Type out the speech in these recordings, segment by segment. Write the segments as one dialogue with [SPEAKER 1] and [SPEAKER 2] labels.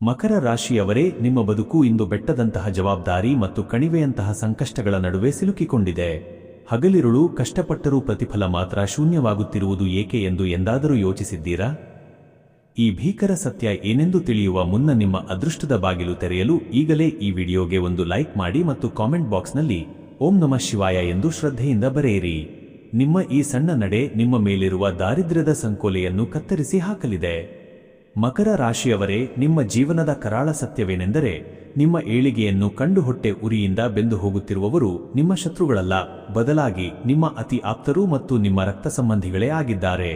[SPEAKER 1] ಮಕರ ರಾಶಿಯವರೇ, ನಿಮ್ಮ ಬದುಕು ಇಂದು ಬೆಟ್ಟದಂತಹ ಜವಾಬ್ದಾರಿ ಮತ್ತು ಕಣಿವೆಯಂತಹ ಸಂಕಷ್ಟಗಳ ನಡುವೆ ಸಿಲುಕಿಕೊಂಡಿದೆ. ಹಗಲಿರುಳು ಕಷ್ಟಪಟ್ಟರೂ ಪ್ರತಿಫಲ ಮಾತ್ರ ಶೂನ್ಯವಾಗುತ್ತಿರುವುದು ಏಕೆ ಎಂದು ಎಂದಾದರೂ ಯೋಚಿಸಿದ್ದೀರಾ? ಈ ಭೀಕರ ಸತ್ಯ ಏನೆಂದು ತಿಳಿಯುವ ಮುನ್ನ ನಿಮ್ಮ ಅದೃಷ್ಟದ ಬಾಗಿಲು ತೆರೆಯಲು ಈಗಲೇ ಈ ವಿಡಿಯೋಗೆ ಒಂದು ಲೈಕ್ ಮಾಡಿ ಮತ್ತು ಕಾಮೆಂಟ್ ಬಾಕ್ಸ್ನಲ್ಲಿ ಓಂ ನಮಃ ಶಿವಾಯ ಎಂದು ಶ್ರದ್ಧೆಯಿಂದ ಬರೆಯಿರಿ. ನಿಮ್ಮ ಈ ಸಣ್ಣ ನಡೆ ನಿಮ್ಮ ಮೇಲಿರುವ ದಾರಿದ್ರ್ಯದ ಸಂಕೋಲೆಯನ್ನು ಕತ್ತರಿಸಿ ಹಾಕಲಿದೆ. ಮಕರ ರಾಶಿಯವರೇ, ನಿಮ್ಮ ಜೀವನದ ಕರಾಳ ಸತ್ಯವೇನೆಂದರೆ, ನಿಮ್ಮ ಏಳಿಗೆಯನ್ನು ಕಂಡು ಹೊಟ್ಟೆ ಉರಿಯಿಂದ ಬೆಂದು ಹೋಗುತ್ತಿರುವವರು ನಿಮ್ಮ ಶತ್ರುಗಳಲ್ಲ, ಬದಲಾಗಿ ನಿಮ್ಮ ಅತಿ ಆಪ್ತರು ಮತ್ತು ನಿಮ್ಮ ರಕ್ತ ಸಂಬಂಧಿಗಳೇ ಆಗಿದ್ದಾರೆ.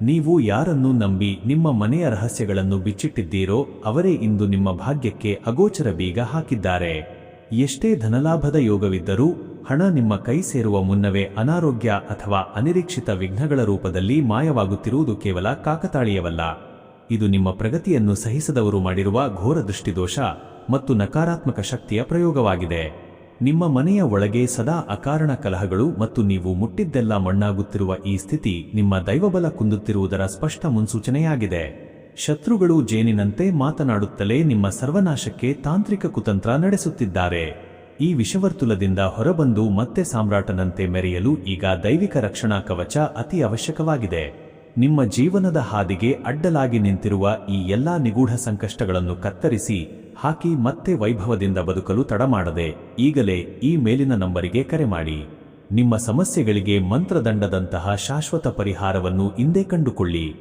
[SPEAKER 1] ನೀವು ಯಾರನ್ನು ನಂಬಿ ನಿಮ್ಮ ಮನೆಯ ರಹಸ್ಯಗಳನ್ನು ಬಿಚ್ಚಿಟ್ಟಿದ್ದೀರೋ ಅವರೇ ಇಂದು ನಿಮ್ಮ ಭಾಗ್ಯಕ್ಕೆ ಅಗೋಚರ ಬೀಗ ಹಾಕಿದ್ದಾರೆ. ಎಷ್ಟೇ ಧನಲಾಭದ ಯೋಗವಿದ್ದರೂ ಹಣ ನಿಮ್ಮ ಕೈ ಸೇರುವ ಮುನ್ನವೇ ಅನಾರೋಗ್ಯ ಅಥವಾ ಅನಿರೀಕ್ಷಿತ ವಿಘ್ನಗಳ ರೂಪದಲ್ಲಿ ಮಾಯವಾಗುತ್ತಿರುವುದು ಕೇವಲ ಕಾಕತಾಳೀಯವಲ್ಲ. ಇದು ನಿಮ್ಮ ಪ್ರಗತಿಯನ್ನು ಸಹಿಸದವರು ಮಾಡಿರುವ ಘೋರ ದೃಷ್ಟಿದೋಷ ಮತ್ತು ನಕಾರಾತ್ಮಕ ಶಕ್ತಿಯ ಪ್ರಯೋಗವಾಗಿದೆ. ನಿಮ್ಮ ಮನೆಯ ಒಳಗೆ ಸದಾ ಅಕಾರಣ ಕಲಹಗಳು ಮತ್ತು ನೀವು ಮುಟ್ಟಿದ್ದೆಲ್ಲ ಮಣ್ಣಾಗುತ್ತಿರುವ ಈ ಸ್ಥಿತಿ ನಿಮ್ಮ ದೈವಬಲ ಕುಂದುತ್ತಿರುವುದರ ಸ್ಪಷ್ಟ ಮುನ್ಸೂಚನೆಯಾಗಿದೆ. ಶತ್ರುಗಳು ಜೇನಿನಂತೆ ಮಾತನಾಡುತ್ತಲೇ ನಿಮ್ಮ ಸರ್ವನಾಶಕ್ಕೆ ತಾಂತ್ರಿಕ ಕುತಂತ್ರ ನಡೆಸುತ್ತಿದ್ದಾರೆ. ಈ ವಿಷವರ್ತುಲದಿಂದ ಹೊರಬಂದು ಮತ್ತೆ ಸಾಮ್ರಾಟನಂತೆ ಮೆರೆಯಲು ಈಗ ದೈವಿಕ ರಕ್ಷಣಾ ಕವಚ ಅತಿ ಅವಶ್ಯಕವಾಗಿದೆ. ನಿಮ್ಮ ಜೀವನದ ಹಾದಿಗೆ ಅಡ್ಡಲಾಗಿ ನಿಂತಿರುವ ಈ ಎಲ್ಲಾ ನಿಗೂಢ ಸಂಕಷ್ಟಗಳನ್ನು ಕತ್ತರಿಸಿ ಹಾಕಿ ಮತ್ತೆ ವೈಭವದಿಂದ ಬದುಕಲು ತಡಮಾಡದೆ ಈಗಲೇ ಈ ಮೇಲಿನ ನಂಬರಿಗೆ ಕರೆ ಮಾಡಿ. ನಿಮ್ಮ ಸಮಸ್ಯೆಗಳಿಗೆ ಮಂತ್ರದಂಡದಂತಹ ಶಾಶ್ವತ ಪರಿಹಾರವನ್ನು ಇಂದೇ ಕಂಡುಕೊಳ್ಳಿ.